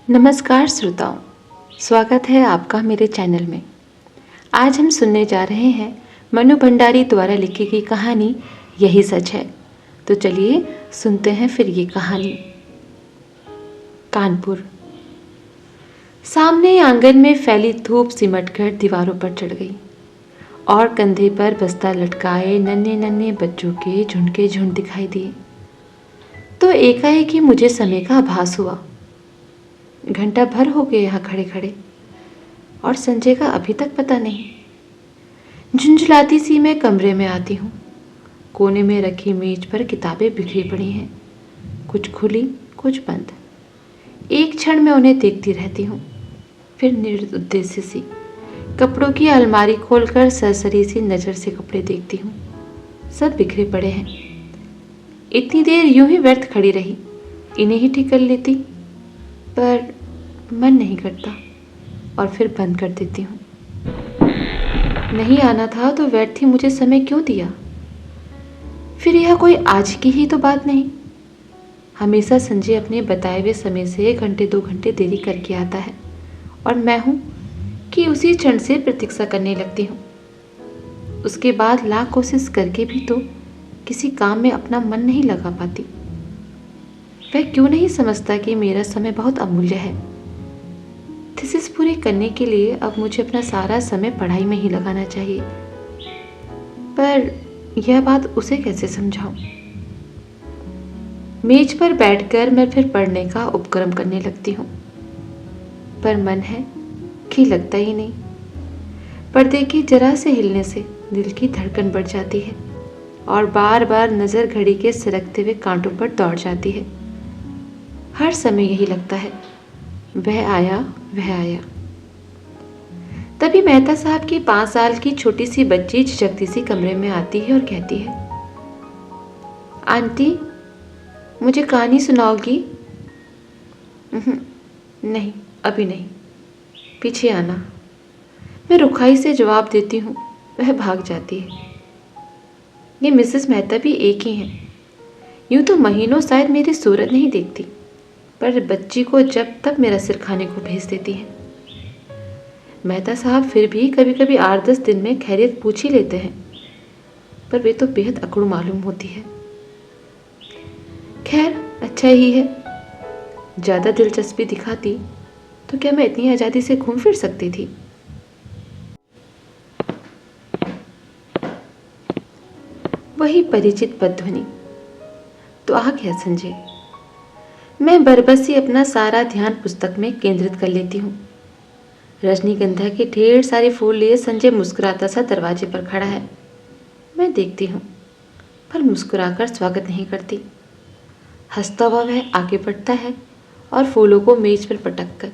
नमस्कार श्रोताओं, स्वागत है आपका मेरे चैनल में। आज हम सुनने जा रहे हैं मनु भंडारी द्वारा लिखी गई कहानी यही सच है। तो चलिए सुनते हैं फिर ये कहानी। कानपुर। सामने आंगन में फैली धूप सिमटकर दीवारों पर चढ़ गई और कंधे पर बस्ता लटकाए नन्हे नन्हे बच्चों के झुंड के झुंड दिखाई दिए। तो एकाएक ही मुझे समय का आभास हुआ। घंटा भर हो गए यहाँ खड़े खड़े और संजय का अभी तक पता नहीं। झुंझलाती सी मैं कमरे में आती हूँ। कोने में रखी मेज पर किताबें बिखरी पड़ी हैं, कुछ खुली कुछ बंद। एक क्षण में उन्हें देखती रहती हूँ, फिर निरुद्देश्य सी कपड़ों की अलमारी खोलकर सरसरी सी नज़र से कपड़े देखती हूँ। सब बिखरे पड़े हैं। इतनी देर यूं ही व्यर्थ खड़ी रही, इन्हें ही ठीक कर लेती, पर मन नहीं करता और फिर बंद कर देती हूँ। नहीं आना था तो व्यर्थ ही मुझे समय क्यों दिया? फिर यह कोई आज की ही तो बात नहीं। हमेशा संजय अपने बताए हुए समय से घंटे 2 घंटे देरी करके आता है और मैं हूँ कि उसी क्षण से प्रतीक्षा करने लगती हूँ। उसके बाद लाख कोशिश करके भी तो किसी काम में अपना मन नहीं लगा पाती। वह क्यों नहीं समझता कि मेरा समय बहुत अमूल्य है। थीसिस पूरी करने के लिए अब मुझे अपना सारा समय पढ़ाई में ही लगाना चाहिए, पर यह बात उसे कैसे समझाऊं? मेज पर बैठकर मैं फिर पढ़ने का उपक्रम करने लगती हूँ, पर मन है कि लगता ही नहीं। पर्दे के जरा से हिलने से दिल की धड़कन बढ़ जाती है और बार बार नजर घड़ी के सरकते हुए कांटों पर दौड़ जाती है। हर समय यही लगता है, वह आया वह आया। तभी मेहता साहब की 5 साल की छोटी सी बच्ची झिझकती सी कमरे में आती है और कहती है, आंटी मुझे कहानी सुनाओगी? नहीं, अभी नहीं, पीछे आना। मैं रुखाई से जवाब देती हूँ। वह भाग जाती है। ये मिसेस मेहता भी एक ही हैं। यूं तो महीनों शायद मेरी सूरत नहीं देखती, पर बच्ची को जब तक मेरा सिर खाने को भेज देती हैं। मेहता साहब फिर भी कभी कभी 8-10 दिन में खैरियत पूछ ही लेते हैं, पर वे तो बेहद अकड़ मालूम होती है। खैर अच्छा ही है। ज़्यादा दिलचस्पी दिखाती तो क्या मैं इतनी आज़ादी से घूम फिर सकती थी? वही परिचित पदध्वनि, तो आ गया संजय। मैं बरबस ही अपना सारा ध्यान पुस्तक में केंद्रित कर लेती हूँ। रजनीगंधा के ढेर सारे फूल लिए संजय मुस्कुराता सा दरवाजे पर खड़ा है। मैं देखती हूँ, पर मुस्कुराकर स्वागत नहीं करती। हंसता हुआ वह आगे बढ़ता है और फूलों को मेज पर पटक कर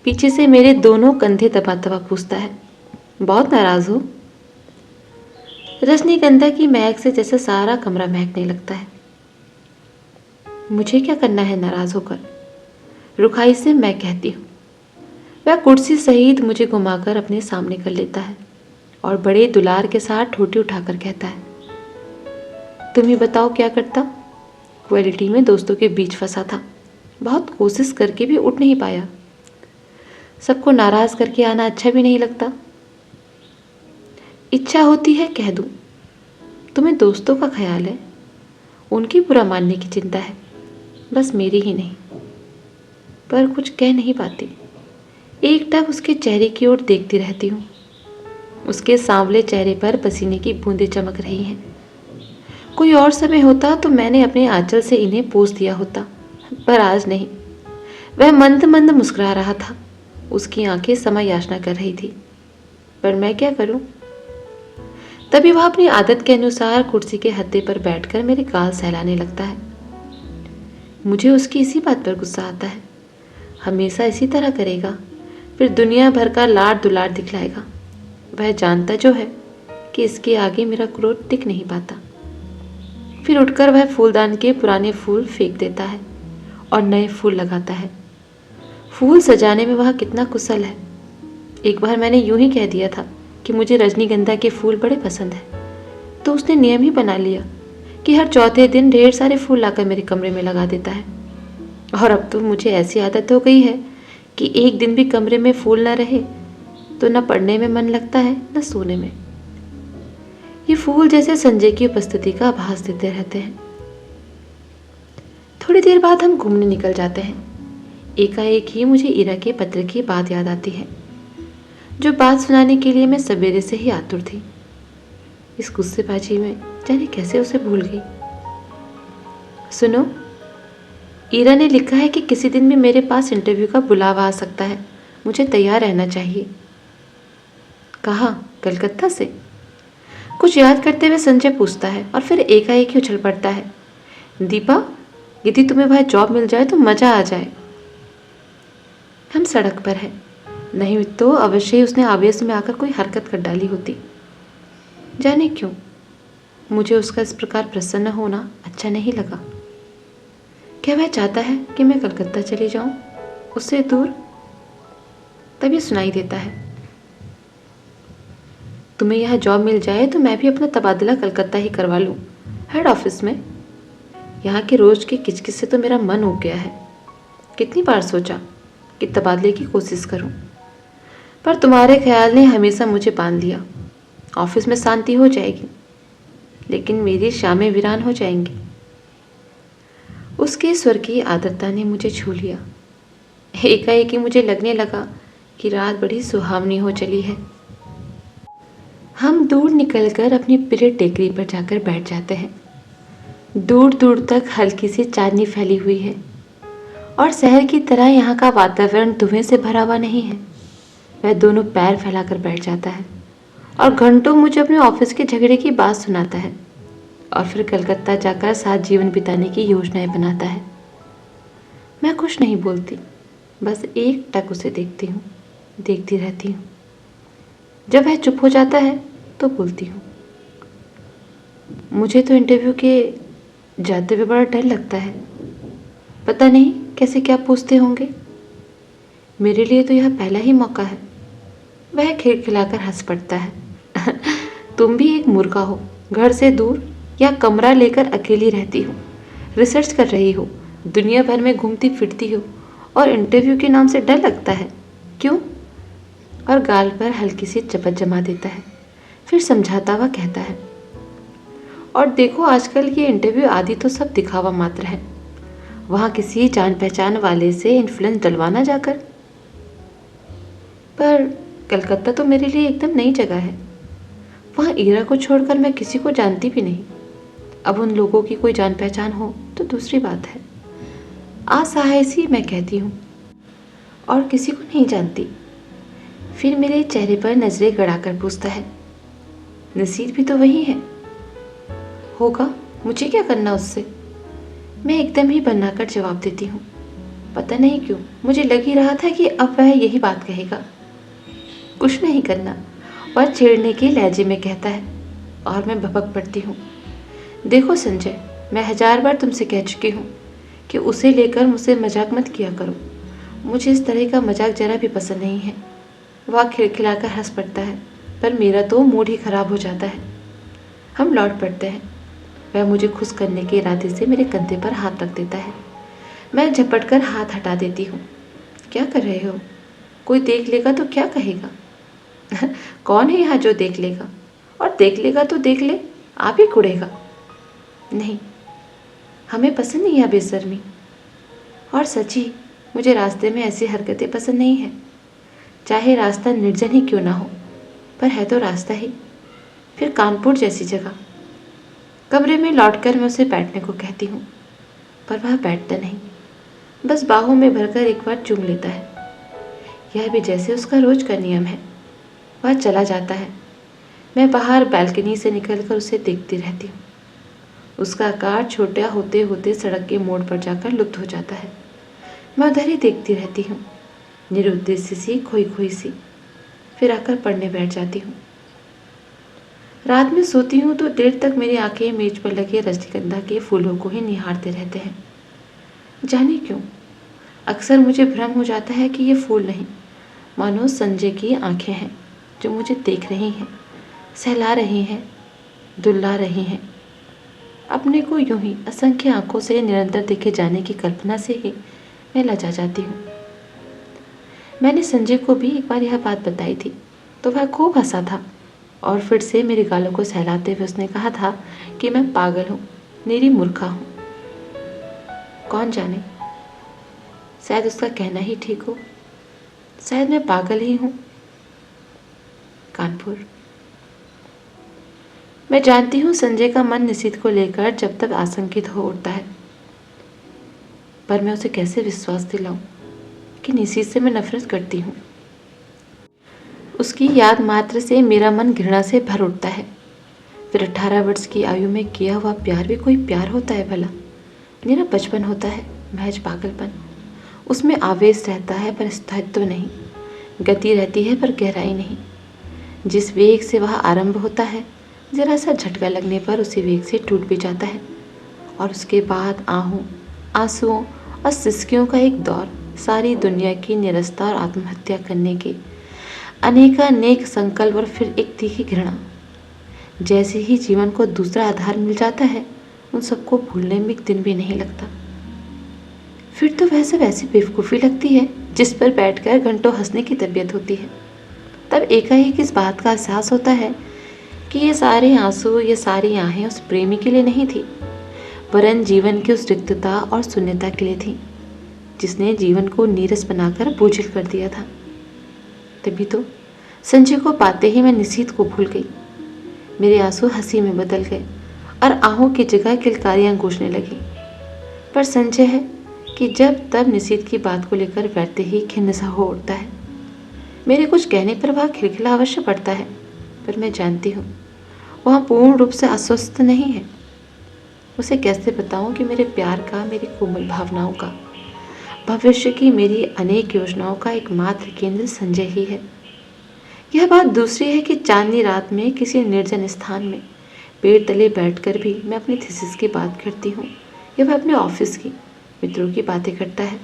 पीछे से मेरे दोनों कंधे दबा दबा पूछता है, बहुत नाराज हो? रजनीगंधा की महक से जैसे सारा कमरा महकने लगता है। मुझे क्या करना है नाराज होकर? रुखाई से मैं कहती हूँ। वह कुर्सी सहित मुझे घुमाकर अपने सामने कर लेता है और बड़े दुलार के साथ ठोटी उठाकर कहता है, तुम ही बताओ क्या करता? क्वालिटी में दोस्तों के बीच फंसा था, बहुत कोशिश करके भी उठ नहीं पाया। सबको नाराज करके आना अच्छा भी नहीं लगता। इच्छा होती है कह दूं, तुम्हें दोस्तों का ख्याल है, उनकी बुरा मानने की चिंता है, बस मेरी ही नहीं। पर कुछ कह नहीं पाती। एकटक उसके चेहरे की ओर देखती रहती हूँ। उसके सांवले चेहरे पर पसीने की बूंदें चमक रही हैं। कोई और समय होता तो मैंने अपने आंचल से इन्हें पोंछ दिया होता, पर आज नहीं। वह मंद मंद मुस्कुरा रहा था। उसकी आंखें समय याचना कर रही थी, पर मैं क्या करूं? तभी वह अपनी आदत के अनुसार कुर्सी के हत्थे पर बैठकर मेरे गाल सहलाने लगता है। मुझे उसकी इसी बात पर गुस्सा आता है। हमेशा इसी तरह करेगा, फिर दुनिया भर का लाड दुलार दिखलाएगा। वह जानता जो है कि इसके आगे मेरा क्रोध टिक नहीं पाता। फिर उठकर वह फूलदान के पुराने फूल फेंक देता है और नए फूल लगाता है। फूल सजाने में वह कितना कुशल है। एक बार मैंने यूं ही कह दिया था कि मुझे रजनीगंधा के फूल बड़े पसंद है, तो उसने नियम ही बना लिया कि हर चौथे दिन ढेर सारे फूल लाकर मेरे कमरे में लगा देता है। और अब तो मुझे ऐसी आदत हो गई है कि एक दिन भी कमरे में फूल न रहे तो न पढ़ने में मन लगता है न सोने में। ये फूल जैसे संजय की उपस्थिति का आभास देते रहते हैं। थोड़ी देर बाद हम घूमने निकल जाते हैं। एकाएक ही मुझे इरा के पत्र की बात याद आती है, जो बात सुनाने के लिए मैं सवेरे से ही आतुर थी। इस गुस्सेबाजी में जाने कैसे उसे भूल गई। सुनो, ईरा ने लिखा है कि किसी दिन भी मेरे पास इंटरव्यू का बुलावा आ सकता है, मुझे तैयार रहना चाहिए। कहाँ? कलकत्ता से? कुछ याद करते हुए संजय पूछता है और फिर एकाएक ही उछल पड़ता है, दीपा, यदि तुम्हें वह जॉब मिल जाए तो मजा आ जाए। हम सड़क पर हैं, नहीं तो अवश्य ही उसने आवेश में आकर कोई हरकत कर डाली होती। जाने क्यों मुझे उसका इस प्रकार प्रसन्न होना अच्छा नहीं लगा। क्या वह चाहता है कि मैं कलकत्ता चली जाऊं, उससे दूर? तभी सुनाई देता है, तुम्हें यहाँ जॉब मिल जाए तो मैं भी अपना तबादला कलकत्ता ही करवा लूं, हेड ऑफिस में। यहाँ के रोज की किचकिच से तो मेरा मन उब गया है। कितनी बार सोचा कि तबादले की कोशिश करूं, पर तुम्हारे ख्याल ने हमेशा मुझे बांध लिया। ऑफिस में शांति हो जाएगी, लेकिन मेरी शामें वीरान हो जाएंगी। उसके स्वर की आर्द्रता ने मुझे छू लिया। एकाएक ही मुझे लगने लगा कि रात बड़ी सुहावनी हो चली है। हम दूर निकलकर अपनी प्रिय टेकरी पर जाकर बैठ जाते हैं। दूर दूर तक हल्की सी चांदनी फैली हुई है और शहर की तरह यहाँ का वातावरण धुएं से भरा हुआ नहीं है। वह दोनों पैर फैलाकर बैठ जाता है और घंटों मुझे अपने ऑफिस के झगड़े की बात सुनाता है और फिर कलकत्ता जाकर साथ जीवन बिताने की योजनाएं बनाता है। मैं कुछ नहीं बोलती, बस एक टक उसे देखती हूँ, देखती रहती हूँ। जब वह चुप हो जाता है तो बोलती हूँ, मुझे तो इंटरव्यू के जाते हुए बड़ा डर लगता है। पता नहीं कैसे क्या पूछते होंगे। मेरे लिए तो यह पहला ही मौका है। वह खिलखिलाकर हंस पड़ता है। तुम भी एक मूर्खा हो, घर से दूर या कमरा लेकर अकेली रहती हो, रिसर्च कर रही हो, दुनिया भर में घूमती फिरती हो और इंटरव्यू के नाम से डर लगता है, क्यों? और गाल पर हल्की सी चपत जमा देता है। फिर समझाता हुआ कहता है, और देखो आजकल ये इंटरव्यू आदि तो सब दिखावा मात्र है। वहाँ किसी जान पहचान वाले से इन्फ्लुएंस डलवाना जाकर। पर कलकत्ता तो मेरे लिए एकदम नई जगह है। वहाँ ईरा को छोड़कर मैं किसी को जानती भी नहीं। अब उन लोगों की कोई जान पहचान हो तो दूसरी बात है। असहाय सी मैं कहती हूँ, और किसी को नहीं जानती। फिर मेरे चेहरे पर नजरें गड़ाकर पूछता है, नसीर भी तो वही है। होगा, मुझे क्या करना उससे? मैं एकदम ही बनाकर जवाब देती हूँ। पता नहीं क्यों मुझे लग ही रहा था कि अब वह यही बात कहेगा। कुछ नहीं करना, वह छेड़ने के लहजे में कहता है और मैं भपक पड़ती हूँ। देखो संजय, मैं 1000 बार तुमसे कह चुकी हूँ कि उसे लेकर मुझसे मजाक मत किया करो। मुझे इस तरह का मजाक जरा भी पसंद नहीं है। वह खिलखिलाकर हंस पड़ता है, पर मेरा तो मूड ही खराब हो जाता है। हम लौट पड़ते हैं। वह मुझे खुश करने के इरादे से मेरे कंधे पर हाथ रख देता है। मैं झपट कर हाथ हटा देती हूँ। क्या कर रहे हो? कोई देख लेगा तो क्या कहेगा? कौन है यहाँ जो देख लेगा? और देख लेगा तो देख ले, आप ही कुड़ेगा। नहीं, हमें पसंद नहीं है बेशर्मी। और सच्ची मुझे रास्ते में ऐसी हरकतें पसंद नहीं है। चाहे रास्ता निर्जन ही क्यों ना हो, पर है तो रास्ता ही। फिर कानपुर जैसी जगह। कमरे में लौटकर मैं उसे बैठने को कहती हूँ, पर वह बैठता नहीं, बस बाहों में भरकर एक बार चूम लेता है। यह भी जैसे उसका रोज का नियम है। वह चला जाता है। मैं बाहर बालकनी से निकलकर उसे देखती रहती हूँ। उसका आकार छोटा होते होते सड़क के मोड़ पर जाकर लुप्त हो जाता है। मैं उधर ही देखती रहती हूँ, निरुद्देश्य सी, खोई खोई सी। फिर आकर पढ़ने बैठ जाती हूँ। रात में सोती हूँ तो देर तक मेरी आंखें मेज पर लगे रजनीगंधा के फूलों को ही निहारते रहते हैं। जाने क्यों अक्सर मुझे भ्रम हो जाता है कि ये फूल नहीं, मानो संजय की आंखें हैं जो मुझे देख रही हैं, सहला रही हैं, दुल्ला रही हैं। अपने को यूं ही असंख्य आंखों से निरंतर देखे जाने की कल्पना से ही मैं लजा जाती हूँ। मैंने संजय को भी एक बार यह बात बताई थी तो वह खूब हंसा था और फिर से मेरे गालों को सहलाते हुए उसने कहा था कि मैं पागल हूँ, निरी मूर्खा हूँ। कौन जाने, शायद उसका कहना ही ठीक हो, शायद मैं पागल ही हूँ। कानपुर। मैं जानती हूँ संजय का मन निशित को लेकर जब तक आशंकित हो उठता है, पर मैं उसे कैसे विश्वास दिलाऊं कि निशित से मैं नफरत करती हूँ। उसकी याद मात्र से मेरा मन घृणा से भर उठता है। फिर 18 वर्ष की आयु में किया हुआ प्यार भी कोई प्यार होता है भला? मेरा बचपन होता है, महज पागलपन। उसमें आवेश रहता है पर स्थायित्व नहीं, गति रहती है पर गहराई नहीं। जिस वेग से वह आरंभ होता है, जरा सा झटका लगने पर उसी वेग से टूट भी जाता है और उसके बाद आहों, आंसुओं और सिसकियों का एक दौर, सारी दुनिया की निरस्ता और आत्महत्या करने के अनेकानेक संकल्प और फिर एक तीखी घृणा। जैसे ही जीवन को दूसरा आधार मिल जाता है, उन सबको भूलने में एक दिन भी नहीं लगता। फिर तो वैसी बेवकूफ़ी लगती है जिस पर बैठकर घंटों हंसने की तबीयत होती है। तब एकाएक इस बात का एहसास होता है कि ये सारे आंसू, ये सारी आहें उस प्रेमी के लिए नहीं थी, वरन जीवन की उस रिक्तता और शून्यता के लिए थी जिसने जीवन को नीरस बनाकर बोझिल कर दिया था। तभी तो संजय को पाते ही मैं निशीथ को भूल गई। मेरे आंसू हंसी में बदल गए और आहों की जगह किलकारियां गूंजने लगी। पर संजय है कि जब तब निशीथ की बात को लेकर वैसे ही खिन्न सा हो उठता है। मेरे कुछ कहने पर वह खिलखिला अवश्य पड़ता है, पर मैं जानती हूँ वह पूर्ण रूप से अस्वस्थ नहीं है। उसे कैसे बताऊं कि मेरे प्यार का, मेरी कोमल भावनाओं का, भविष्य की मेरी अनेक योजनाओं का एकमात्र केंद्र संजय ही है। यह बात दूसरी है कि चांदनी रात में किसी निर्जन स्थान में पेड़ तले बैठकर भी मैं अपनी थीसिस की बात करती हूँ या वह अपने ऑफिस की मित्रों की बातें करता है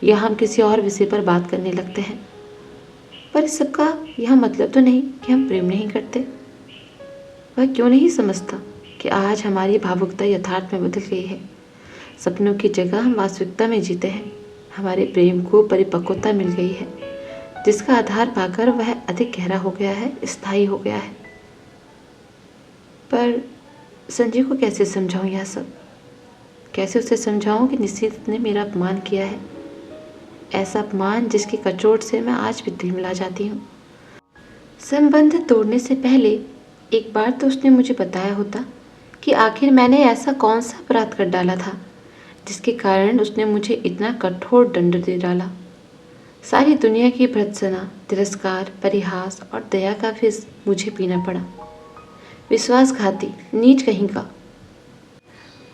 या हम किसी और विषय पर बात करने लगते हैं। पर इस सब का यह मतलब तो नहीं कि हम प्रेम नहीं करते। वह क्यों नहीं समझता कि आज हमारी भावुकता यथार्थ में बदल गई है। सपनों की जगह हम वास्तविकता में जीते हैं। हमारे प्रेम को परिपक्वता मिल गई है जिसका आधार पाकर वह अधिक गहरा हो गया है, स्थायी हो गया है। पर संजय को कैसे समझाऊं यह सब? कैसे उसे समझाऊं कि निशित ने मेरा अपमान किया है, ऐसा अपमान जिसकी कचोट से मैं आज भी तिलमिला जाती हूँ। संबंध तोड़ने से पहले एक बार तो उसने मुझे बताया होता कि आखिर मैंने ऐसा कौन सा अपराध कर डाला था जिसके कारण उसने मुझे इतना कठोर दंड दे डाला। सारी दुनिया की भर्त्सना, तिरस्कार, परिहास और दया का विष मुझे पीना पड़ा। विश्वासघाती, नीच कहीं का।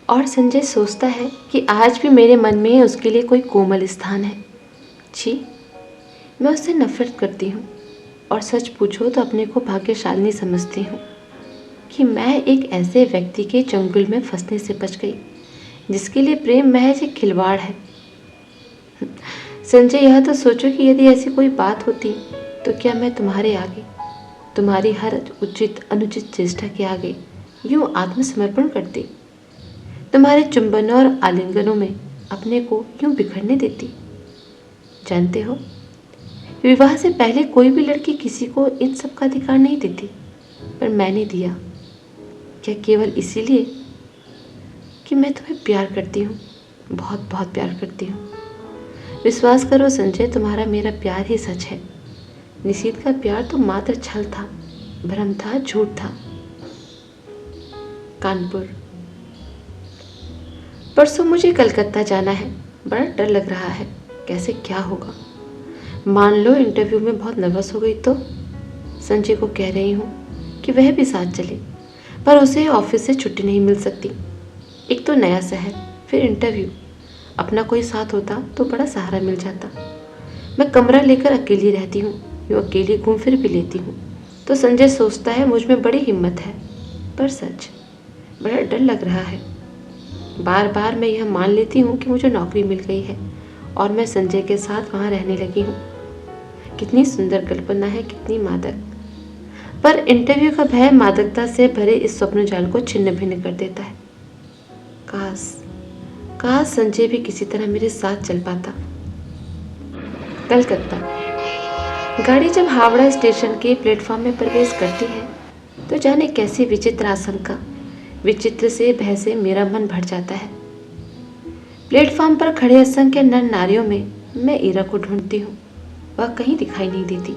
और संजय सोचता है कि आज भी मेरे मन में उसके लिए कोई कोमल स्थान है। छी, मैं उससे नफरत करती हूँ और सच पूछो तो अपने को भाग्यशालिनी समझती हूँ कि मैं एक ऐसे व्यक्ति के चंगुल में फंसने से बच गई जिसके लिए प्रेम महज एक खिलवाड़ है। संजय, यह तो सोचो कि यदि ऐसी कोई बात होती तो क्या मैं तुम्हारे आगे, तुम्हारी हर उचित अनुचित चेष्टा के आगे यूं आत्मसमर्पण करती, तुम्हारे चुंबनों और आलिंगनों में अपने को यूं बिखरने देती। जानते हो, विवाह से पहले कोई भी लड़की किसी को इन सब का अधिकार नहीं देती, पर मैंने दिया। क्या केवल इसीलिए कि मैं तुम्हें प्यार करती हूँ, बहुत बहुत प्यार करती हूँ। विश्वास करो संजय, तुम्हारा मेरा प्यार ही सच है। निशीथ का प्यार तो मात्र छल था, भ्रम था, झूठ था। कानपुर। परसों मुझे कलकत्ता जाना है। बड़ा डर लग रहा है, कैसे क्या होगा। मान लो इंटरव्यू में बहुत नर्वस हो गई तो संजय को कह रही हूँ कि वह भी साथ चले, पर उसे ऑफिस से छुट्टी नहीं मिल सकती। एक तो नया शहर, फिर इंटरव्यू। अपना कोई साथ होता तो बड़ा सहारा मिल जाता। मैं कमरा लेकर अकेली रहती हूँ, यूँ अकेली घूम फिर भी लेती हूँ। तो संजय सोचता है मुझ में बड़ी हिम्मत है, पर सच बड़ा डर लग रहा है। बार बार मैं यह मान लेती हूँ कि मुझे नौकरी मिल गई है और मैं संजय के साथ वहाँ रहने लगी हूँ। कितनी सुंदर कल्पना है, कितनी मादक। पर इंटरव्यू का भय मादकता से भरे इस स्वप्न जाल को छिन्न भिन्न कर देता है। काश संजय भी किसी तरह मेरे साथ चल पाता। कलकत्ता। गाड़ी जब हावड़ा स्टेशन के प्लेटफॉर्म में प्रवेश करती है तो जाने कैसी विचित्र आशंका, विचित्र से भय से मेरा मन भर जाता है। प्लेटफॉर्म पर खड़े असंख्य नर नारियों में मैं ईरा को ढूंढती हूँ। वह कहीं दिखाई नहीं देती।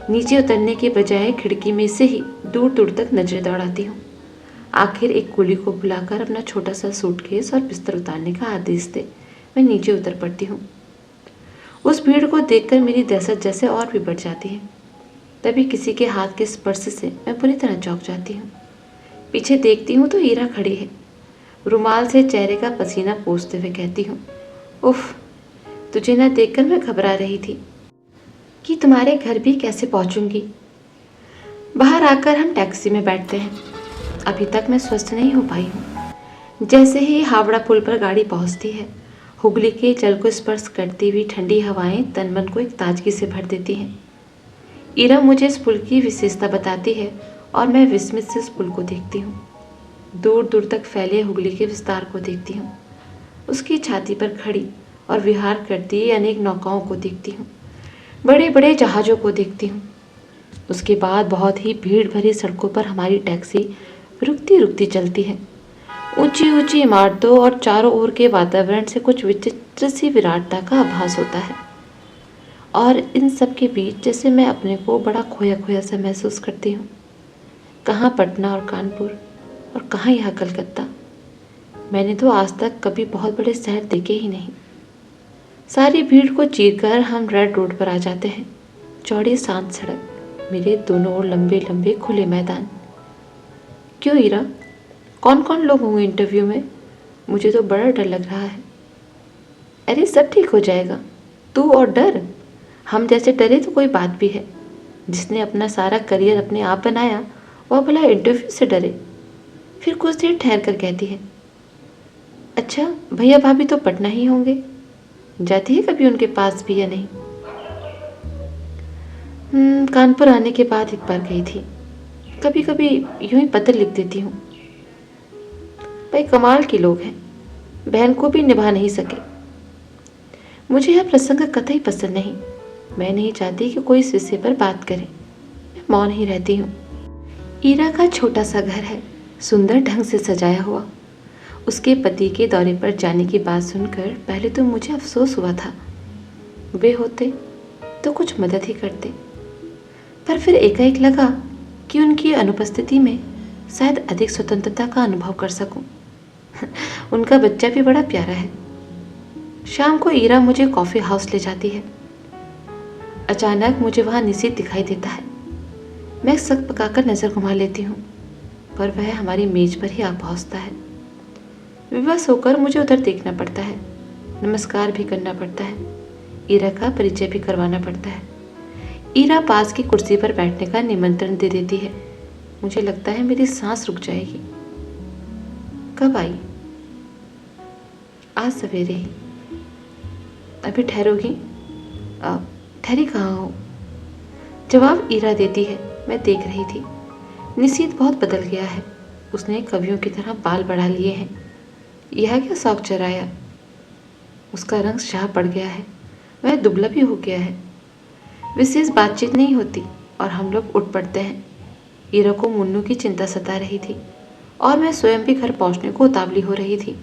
नीचे उतरने के बजाय खिड़की में से ही दूर दूर तक नजरें दौड़ाती हूँ। आखिर एक कुली को बुलाकर अपना छोटा सा सूटकेस और बिस्तर उतारने का आदेश दे मैं नीचे उतर पड़ती हूँ। उस भीड़ को देखकर मेरी दहशत जैसे और भी बढ़ जाती है। तभी किसी के हाथ के स्पर्श से मैं पूरी तरह चौंक जाती हूँ। पीछे देखती हूँ तो ईरा खड़ी है। रुमाल से चेहरे का पसीना पोंछते हुए कहती हूँ, उफ, तुझे न देखकर मैं घबरा रही थी कि तुम्हारे घर भी कैसे पहुंचूंगी। बाहर आकर हम टैक्सी में बैठते हैं। अभी तक मैं स्वस्थ नहीं हो पाई हूँ। जैसे ही हावड़ा पुल पर गाड़ी पहुंचती है, हुगली के जल को स्पर्श करती हुई ठंडी हवाएं तन मन को एक ताजगी से भर देती हैं। ईरा मुझे इस पुल की विशेषता बताती है और मैं विस्मित से इस पुल को देखती हूँ। दूर दूर तक फैले हुगली के विस्तार को देखती हूँ। उसकी छाती पर खड़ी और विहार करती अनेक नौकाओं को देखती हूँ। बड़े बड़े जहाज़ों को देखती हूँ। उसके बाद बहुत ही भीड़ भरी सड़कों पर हमारी टैक्सी रुकती रुकती चलती है। ऊंची ऊंची इमारतों और चारों ओर के वातावरण से कुछ विचित्र सी विराटता का आभास होता है। और इन सब के बीच जैसे मैं अपने को बड़ा खोया खोया सा महसूस करती हूँ। कहाँ पटना और कानपुर और कहाँ यहाँ कलकत्ता। मैंने तो आज तक कभी बहुत बड़े शहर देखे ही नहीं। सारी भीड़ को चीरकर हम रेड रोड पर आ जाते हैं। चौड़ी शांत सड़क, मेरे दोनों ओर लंबे लंबे खुले मैदान। क्यों ईरा, कौन कौन लोग होंगे इंटरव्यू में? मुझे तो बड़ा डर लग रहा है। अरे सब ठीक हो जाएगा, तू और डर। हम जैसे डरे तो कोई बात भी है। जिसने अपना सारा करियर अपने आप बनाया वह भला इंटरव्यू से डरे। फिर कुछ देर ठहर कर कहती है, अच्छा भैया भाभी तो पटना ही होंगे, जाती है कभी उनके पास भी या नहीं? कानपुर आने के बाद एक बार गई थी। कभी कभी यूं ही पत्र लिख देती हूँ। भाई कमाल के लोग हैं, बहन को भी निभा नहीं सके। मुझे यह प्रसंग कतई पसंद नहीं। मैं नहीं चाहती कि कोई इस विषय पर बात करे। मैं मौन ही रहती हूँ। ईरा का छोटा सा घर है, सुंदर ढंग से सजाया हुआ। उसके पति के दौरे पर जाने की बात सुनकर पहले तो मुझे अफसोस हुआ था। वे होते तो कुछ मदद ही करते, पर फिर एकाएक लगा कि उनकी अनुपस्थिति में शायद अधिक स्वतंत्रता का अनुभव कर सकूं। उनका बच्चा भी बड़ा प्यारा है। शाम को ईरा मुझे कॉफ़ी हाउस ले जाती है। अचानक मुझे वहाँ निशित दिखाई देता है। मैं सक पकाकर नज़र घुमा लेती हूँ, पर वह हमारी मेज पर ही आ पहुँचता है। विवश होकर मुझे उधर देखना पड़ता है, नमस्कार भी करना पड़ता है, ईरा का परिचय भी करवाना पड़ता है। ईरा पास की कुर्सी पर बैठने का निमंत्रण दे देती है। मुझे लगता है मेरी सांस रुक जाएगी। कब आई? आज सवेरे ही। अभी ठहरोगी? ठहरी कहाँ हो? जवाब ईरा देती है। मैं देख रही थी, निशित बहुत बदल गया है। उसने कवियों की तरह बाल बढ़ा लिए हैं। यह क्या शौक चराया? उसका रंग शाह पड़ गया है। वह दुबला भी हो गया है। विशेष बातचीत नहीं होती और हम लोग उठ पड़ते हैं। ईरा को मुन्नू की चिंता सता रही थी और मैं स्वयं भी घर पहुंचने को उतावली हो रही थी।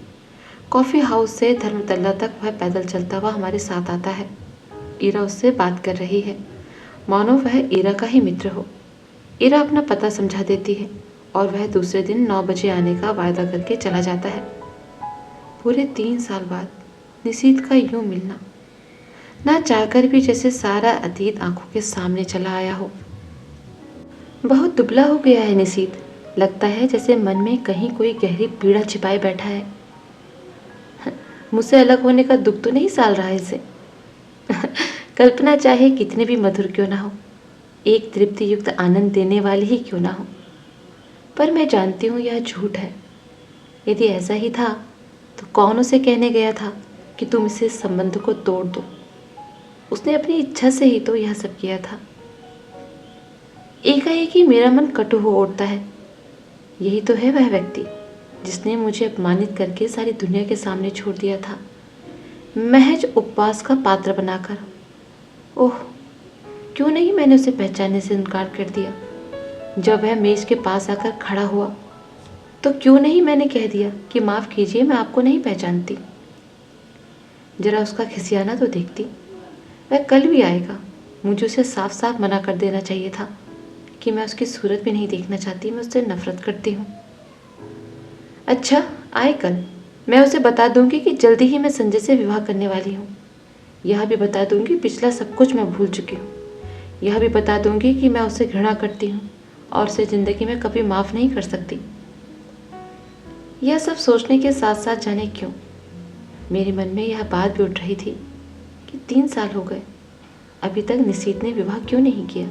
कॉफ़ी हाउस से धर्मतल्ला तक वह पैदल चलता हुआ हमारे साथ आता है। ईरा उससे बात कर रही है, मानो वह ईरा का ही मित्र हो। ईरा अपना पता समझा देती है और वह दूसरे दिन 9 बजे आने का वायदा करके चला जाता है। पूरे 3 साल बाद निशित का यूं मिलना, ना चाहकर भी जैसे सारा अतीत आंखों के सामने चला आया हो। बहुत दुबला हो गया है निशित। लगता है जैसे मन में कहीं कोई गहरी पीड़ा छिपाए बैठा है। मुझसे अलग होने का दुख तो नहीं साल रहा है इसे। कल्पना चाहे कितने भी मधुर क्यों ना हो, एक तृप्ति युक्त आनंद देने वाली ही क्यों ना हो, पर मैं जानती हूँ यह झूठ है। यदि ऐसा ही था तो कौन उसे कहने गया था कि तुम इसे संबंध को तोड़ दो। उसने अपनी इच्छा से ही तो यह सब किया था। एकाएक ही मेरा मन कटु हो उठता है। यही तो है वह व्यक्ति जिसने मुझे अपमानित करके सारी दुनिया के सामने छोड़ दिया था, महज उपवास का पात्र बनाकर। ओह, क्यों नहीं मैंने उसे पहचानने से इनकार कर दिया? जब वह मेज के पास आकर खड़ा हुआ तो क्यों नहीं मैंने कह दिया कि माफ़ कीजिए, मैं आपको नहीं पहचानती? जरा उसका खिसियाना तो देखती। वह कल भी आएगा। मुझे उसे साफ साफ मना कर देना चाहिए था कि मैं उसकी सूरत भी नहीं देखना चाहती, मैं उससे नफरत करती हूँ। अच्छा, आए कल। मैं उसे बता दूंगी कि जल्दी ही मैं संजय से विवाह करने वाली हूँ। यह भी बता दूंगी पिछला सब कुछ मैं भूल चुकी हूँ। यह भी बता दूंगी कि मैं उसे घृणा करती हूँ और उसे ज़िंदगी में कभी माफ़ नहीं कर सकती। यह सब सोचने के साथ साथ जाने क्यों मेरे मन में यह बात भी उठ रही थी कि 3 साल हो गए, अभी तक निशीत ने विवाह क्यों नहीं किया?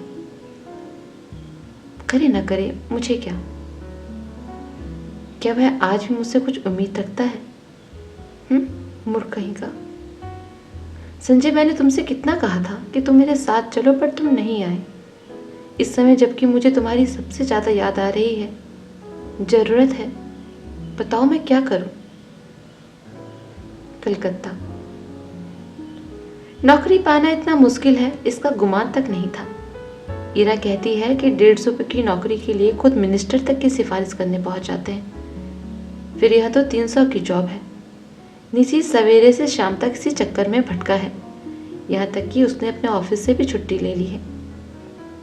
करे न करे मुझे क्या वह आज भी मुझसे कुछ उम्मीद रखता है? मूर्ख कहीं का। संजय, मैंने तुमसे कितना कहा था कि तुम मेरे साथ चलो, पर तुम नहीं आए। इस समय जबकि मुझे तुम्हारी सबसे ज़्यादा याद आ रही है, ज़रूरत है, बताओ मैं क्या करूं? कलकत्ता। नौकरी पाना इतना मुश्किल है, इसका गुमान तक नहीं था। इरा कहती है कि 150 की नौकरी के लिए खुद मिनिस्टर तक की सिफारिश करने पहुंच जाते हैं। फिर यह तो 300 की जॉब है। निशी सवेरे से शाम तक इसी चक्कर में भटका है, यहाँ तक कि उसने अपने ऑफिस से भी छुट्टी ले ली है।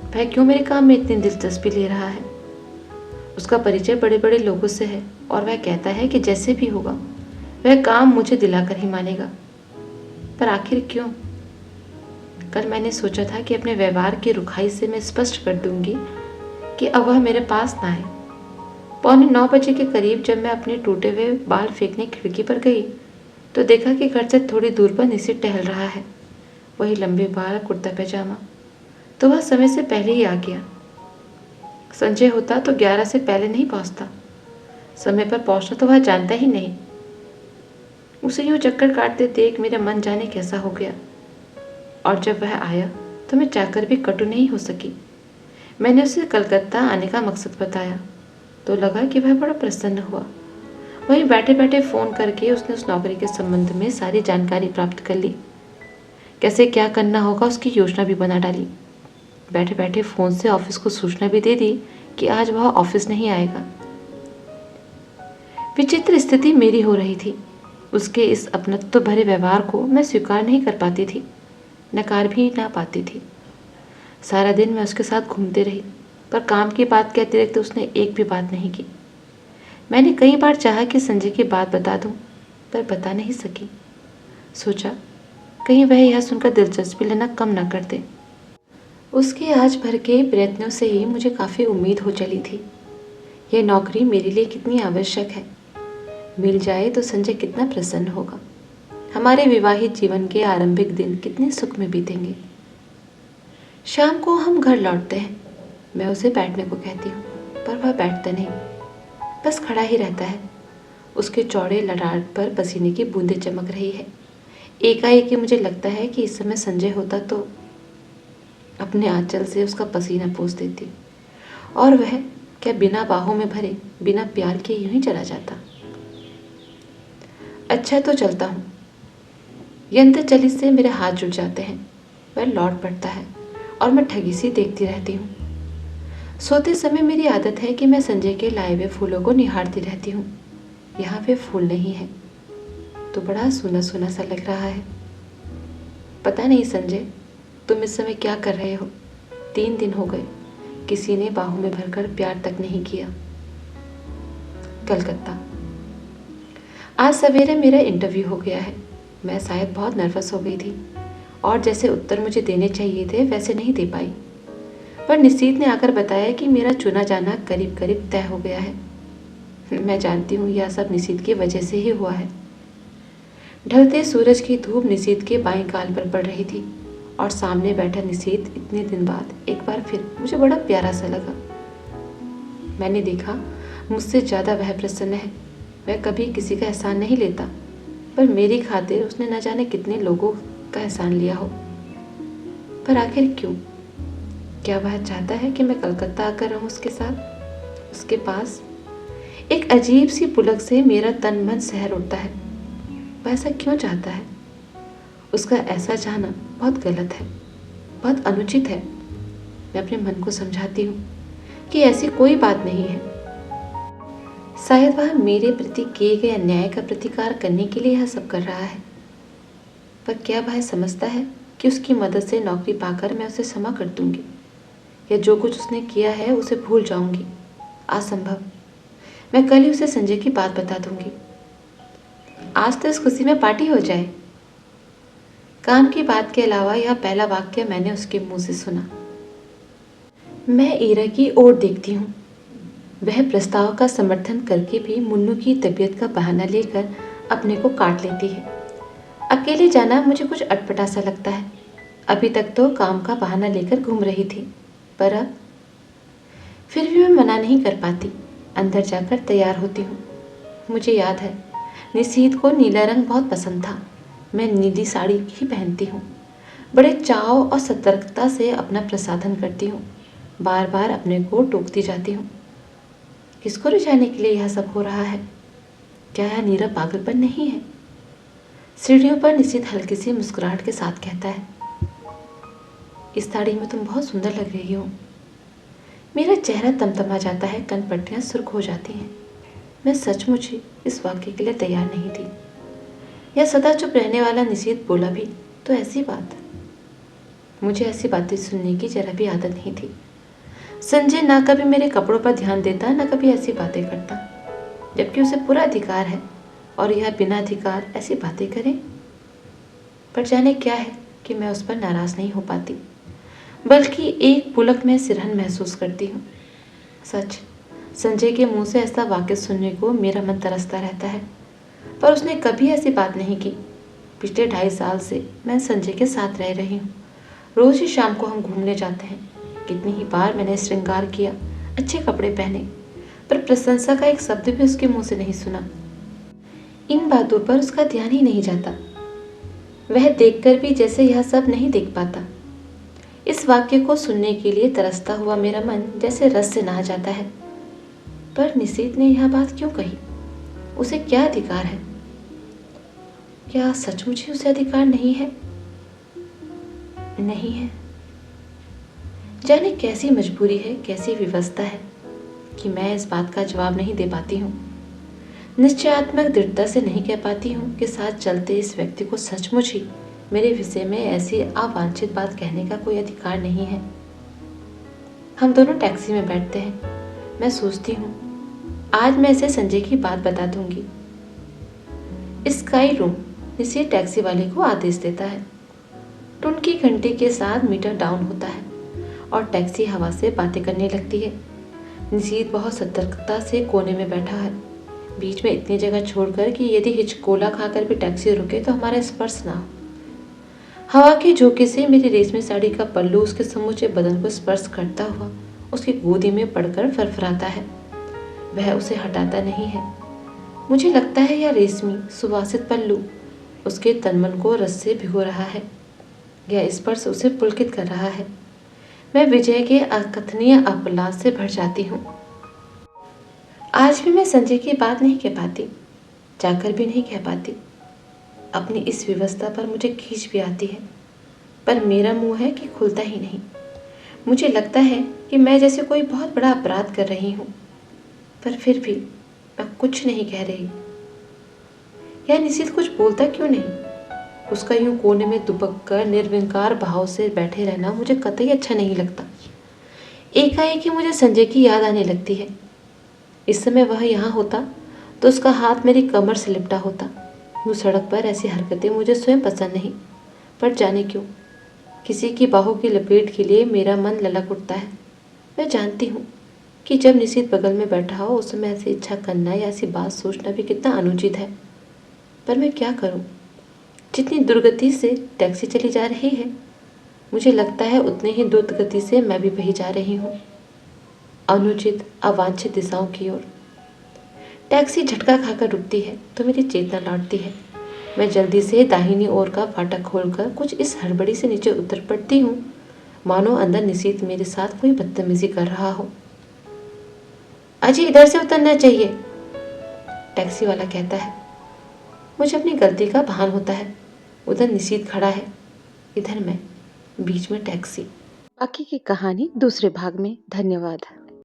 वह क्यों मेरे काम में इतनी दिलचस्पी ले रहा है? उसका परिचय बड़े बड़े लोगों से है और वह कहता है कि जैसे भी होगा वह काम मुझे दिलाकर ही मानेगा। पर आखिर क्यों? कल मैंने सोचा था कि अपने व्यवहार की रुखाई से मैं स्पष्ट कर दूंगी कि अब वह मेरे पास ना आए। 8:45 के करीब जब मैं अपने टूटे हुए बाल फेंकने खिड़की पर गई तो देखा कि घर से थोड़ी दूर पर निशित टहल रहा है। वही लंबे बाल, कुर्ता पैजामा। तो वह समय से पहले ही आ गया। संजय होता तो 11 से पहले नहीं पहुंचता। समय पर पहुंचना तो वह जानता ही नहीं। उसे यूं चक्कर काटते देख मेरा मन जाने कैसा हो गया। और जब वह आया तो मैं चाहकर भी कटु नहीं हो सकी। मैंने उसे कलकत्ता आने का मकसद बताया तो लगा कि वह बड़ा प्रसन्न हुआ। वहीं बैठे बैठे फ़ोन करके उसने उस नौकरी के संबंध में सारी जानकारी प्राप्त कर ली। कैसे क्या करना होगा उसकी योजना भी बना डाली। बैठे बैठे फ़ोन से ऑफिस को सूचना भी दे दी कि आज वह ऑफिस नहीं आएगा। विचित्र स्थिति मेरी हो रही थी। उसके इस अपनत्व भरे व्यवहार को मैं स्वीकार नहीं कर पाती थी, नकार भी ना पाती थी। सारा दिन मैं उसके साथ घूमती रही, पर काम की बात के अतिरिक्त उसने एक भी बात नहीं की। मैंने कई बार चाहा कि संजय की बात बता दूं, पर बता नहीं सकी। सोचा कहीं वह यह सुनकर दिलचस्पी लेना कम न कर दे। उसके आज भर के प्रयत्नों से ही मुझे काफ़ी उम्मीद हो चली थी। यह नौकरी मेरे लिए कितनी आवश्यक है। मिल जाए तो संजय कितना प्रसन्न होगा। हमारे विवाहित जीवन के आरंभिक दिन कितने सुख में बीतेंगे। शाम को हम घर लौटते हैं। मैं उसे बैठने को कहती हूँ, पर वह बैठता नहीं, बस खड़ा ही रहता है। उसके चौड़े ललाट पर पसीने की बूंदें चमक रही है। एकाएक मुझे लगता है कि इस समय संजय होता तो अपने आंचल से उसका पसीना पोंछ देती, और वह क्या बिना बाहों में भरे, बिना प्यार के यूं ही चला जाता। अच्छा तो चलता हूँ। यंत्र चलित से मेरे हाथ जुड़ जाते हैं। वह लौट पड़ता है और मैं ठगी सी देखती रहती हूँ। सोते समय मेरी आदत है कि मैं संजय के लाए हुए फूलों को निहारती रहती हूँ। यहाँ वे फूल नहीं है तो बड़ा सूना सूना सा लग रहा है। पता नहीं संजय, तुम इस समय क्या कर रहे हो? 3 दिन हो गए, किसी ने बाहों में भरकर प्यार तक नहीं किया। कलकत्ता। आज सवेरे मेरा इंटरव्यू हो गया है। मैं शायद बहुत नर्वस हो गई थी और जैसे उत्तर मुझे देने चाहिए थे वैसे नहीं दे पाई। पर निशीत ने आकर बताया कि मेरा चुना जाना करीब करीब तय हो गया है। मैं जानती हूँ यह सब निशीत की वजह से ही हुआ है। ढलते सूरज की धूप निशीत के बाएं गाल पर पड़ रही थी और सामने बैठा निशीत इतने दिन बाद एक बार फिर मुझे बड़ा प्यारा सा लगा। मैंने देखा मुझसे ज़्यादा वह प्रसन्न है। वह कभी किसी का एहसान नहीं लेता, पर मेरी खातिर उसने न जाने कितने लोगों का एहसान लिया हो। पर आखिर क्यों? क्या वह चाहता है कि मैं कलकत्ता आकर रहूं उसके साथ, उसके पास? एक अजीब सी पुलक से मेरा तन मन सहर उठता है। वह ऐसा क्यों चाहता है? उसका ऐसा चाहना बहुत गलत है। बहुत अनुचित है। मैं अपने मन को समझाती हूँ कि ऐसी कोई बात नहीं है। शायद वह मेरे प्रति किए गए अन्याय का प्रतिकार करने के लिए यह सब कर रहा है। पर क्या वह समझता है कि उसकी मदद से नौकरी पाकर मैं उसे क्षमा कर दूंगी या जो कुछ उसने किया है उसे भूल जाऊंगी? असंभव। मैं कल ही उसे संजय की बात बता दूंगी। आज तो इस खुशी में पार्टी हो जाए। काम की बात के अलावा यह पहला वाक्य मैंने उसके मुंह से सुना। मैं ईरा की ओर देखती हूँ। वह प्रस्ताव का समर्थन करके भी मुन्नू की तबीयत का बहाना लेकर अपने को काट लेती है। अकेले जाना मुझे कुछ अटपटा सा लगता है। अभी तक तो काम का बहाना लेकर घूम रही थी, पर अब फिर भी मैं मना नहीं कर पाती। अंदर जाकर तैयार होती हूँ। मुझे याद है निशीथ को नीला रंग बहुत पसंद था। मैं नीली साड़ी ही पहनती हूँ। बड़े चाव और सतर्कता से अपना प्रसाधन करती हूँ। बार बार अपने को टोकती जाती हूँ। किसको रिझाने के लिए यह सब हो रहा है? क्या यह नीरव पागलपन नहीं है? सीढ़ियों पर निशीथ हल्की सी मुस्कुराहट के साथ कहता है, इस साड़ी में तुम बहुत सुंदर लग रही हो। मेरा चेहरा तमतमा जाता है, कनपट्टियां सुर्ख हो जाती हैं। मैं सचमुच ही इस वाक्य के लिए तैयार नहीं थी। यह सदा चुप रहने वाला निशीथ बोला भी तो ऐसी बात। मुझे ऐसी बातें सुनने की जरा भी आदत नहीं थी। संजय ना कभी मेरे कपड़ों पर ध्यान देता, ना कभी ऐसी बातें करता, जबकि उसे पूरा अधिकार है और यह बिना अधिकार ऐसी बातें करे। पर जाने क्या है कि मैं उस पर नाराज नहीं हो पाती, बल्कि एक पुलक में सिरहन महसूस करती हूँ। सच, संजय के मुंह से ऐसा वाक्य सुनने को मेरा मन तरसता रहता है, पर उसने कभी ऐसी बात नहीं की। पिछले 2.5 साल से मैं संजय के साथ रह रही हूँ। रोज ही शाम को हम घूमने जाते हैं। कितनी ही बार मैंने श्रृंगार किया, अच्छे कपड़े पहने, पर प्रशंसा का एक शब्द भी उसके मुंह से नहीं सुना। इन बातों पर उसका ध्यान ही नहीं जाता। वह देखकर भी जैसे यह सब नहीं देख पाता। इस वाक्य को सुनने के लिए तरसता हुआ मेरा मन जैसे रस से नहा जाता है। पर निशीथ ने यह बात क्यों कही? उसे क्या अधिकार है? क्या सचमुच ही उसे अधिकार नहीं है? नहीं है। जाने कैसी मजबूरी है, कैसी विवशता है कि मैं इस बात का जवाब नहीं दे पाती हूँ। निश्चयात्मक दृढ़ता से नहीं कह पाती हूँ कि साथ चलते इस व्यक्ति को सचमुच ही मेरे विषय में ऐसी अवांछित बात कहने का कोई अधिकार नहीं है। हम दोनों टैक्सी में बैठते हैं। मैं सोचती हूँ आज मैं इसे संजय की बात बता दूंगी। स्काई रूम इसी टैक्सी वाले को आदेश देता है। टुन की घंटी के साथ मीटर डाउन होता है और टैक्सी हवा से बातें करने लगती है। निशीथ बहुत सतर्कता से कोने में बैठा है, बीच में इतनी जगह छोड़कर कि यदि हिचकोला खाकर भी टैक्सी रुके तो हमारा स्पर्श ना हो। हवा के झोंके से मेरी रेशमी साड़ी का पल्लू उसके समूचे बदन को स्पर्श करता हुआ उसकी गोदी में पड़कर फरफराता है। वह उसे हटाता नहीं है। मुझे लगता है यह रेशमी सुवासित पल्लू उसके तनमन को रस से भिगो रहा है। यह स्पर्श उसे पुलकित कर रहा है। मैं विजय के अकथनीय अपलास से भर जाती हूँ। आज भी मैं संजय की बात नहीं कह पाती, जाकर भी नहीं कह पाती। अपनी इस व्यवस्था पर मुझे खींच भी आती है, पर मेरा मुंह है कि खुलता ही नहीं। मुझे लगता है कि मैं जैसे कोई बहुत बड़ा अपराध कर रही हूँ, पर फिर भी मैं कुछ नहीं कह रही। यह निशीथ कुछ बोलता क्यों नहीं? उसका यूं कोने में दुबक कर निर्विकार भाव से बैठे रहना मुझे कतई अच्छा नहीं लगता। एकाएक ही मुझे संजय की याद आने लगती है। इस समय वह यहाँ होता तो उसका हाथ मेरी कमर से लिपटा होता। यूँ सड़क पर ऐसी हरकतें मुझे स्वयं पसंद नहीं, पर जाने क्यों किसी की बाहों की लपेट के लिए मेरा मन ललक उठता है। मैं जानती हूँ कि जब निशीथ बगल में बैठा हो उस समय ऐसी इच्छा करना या ऐसी बात सोचना भी कितना अनुचित है, पर मैं क्या करूँ? जितनी दुर्गति से टैक्सी चली जा रही है, मुझे लगता है उतनी ही द्रुत गति से मैं भी बही जा रही हूँ, अनुचित अवांछित दिशाओं की ओर। टैक्सी झटका खाकर रुकती है तो मेरी चेतना लौटती है। मैं जल्दी से दाहिनी ओर का फाटक खोलकर कुछ इस हड़बड़ी से नीचे उतर पड़ती हूँ, मानो अंदर निशीथ मेरे साथ कोई बदतमीजी कर रहा हो। अजी इधर से उतरना चाहिए, टैक्सी वाला कहता है। मुझे अपनी गलती का भान होता है। उधर निशीथ खड़ा है, इधर मैं। बीच में टैक्सी। बाकी की कहानी दूसरे भाग में। धन्यवाद।